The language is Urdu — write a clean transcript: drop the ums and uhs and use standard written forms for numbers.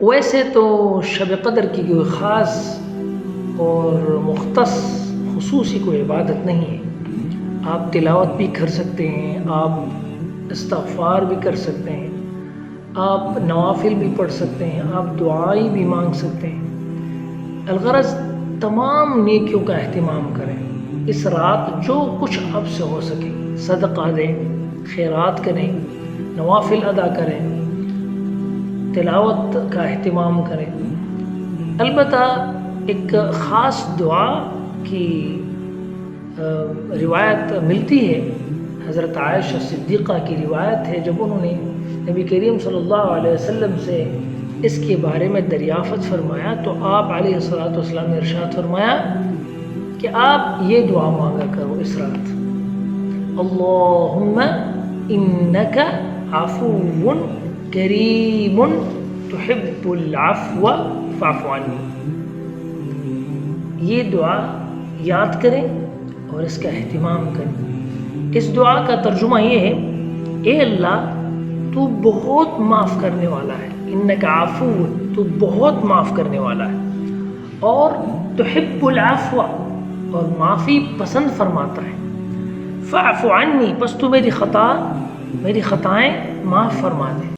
ویسے تو شب قدر کی کوئی خاص اور مختص خصوصی کوئی عبادت نہیں ہے. آپ تلاوت بھی کر سکتے ہیں، آپ استغفار بھی کر سکتے ہیں، آپ نوافل بھی پڑھ سکتے ہیں، آپ دعائیں بھی مانگ سکتے ہیں. الغرض تمام نیکیوں کا اہتمام کریں. اس رات جو کچھ آپ سے ہو سکے صدقہ دیں، خیرات کریں، نوافل ادا کریں، تلاوت کا اہتمام کریں. البتہ ایک خاص دعا کی روایت ملتی ہے. حضرت عائشہ صدیقہ کی روایت ہے، جب انہوں نے نبی کریم صلی اللہ علیہ وسلم سے اس کے بارے میں دریافت فرمایا تو آپ علیہ الصلوۃ والسلام نے ارشاد فرمایا کہ آپ یہ دعا مانگا کرو اس رات: اللہم انک عفو کریم تحب العفو فاعف عنی. یہ دعا یاد کریں اور اس کا اہتمام کریں. اس دعا کا ترجمہ یہ ہے: اے اللہ تو بہت معاف کرنے والا ہے، انک عفو تو بہت معاف کرنے والا ہے، اور تحب العفو اور معافی پسند فرماتا ہے. فاعف عنی پس تو میری خطائیں معاف فرما دے.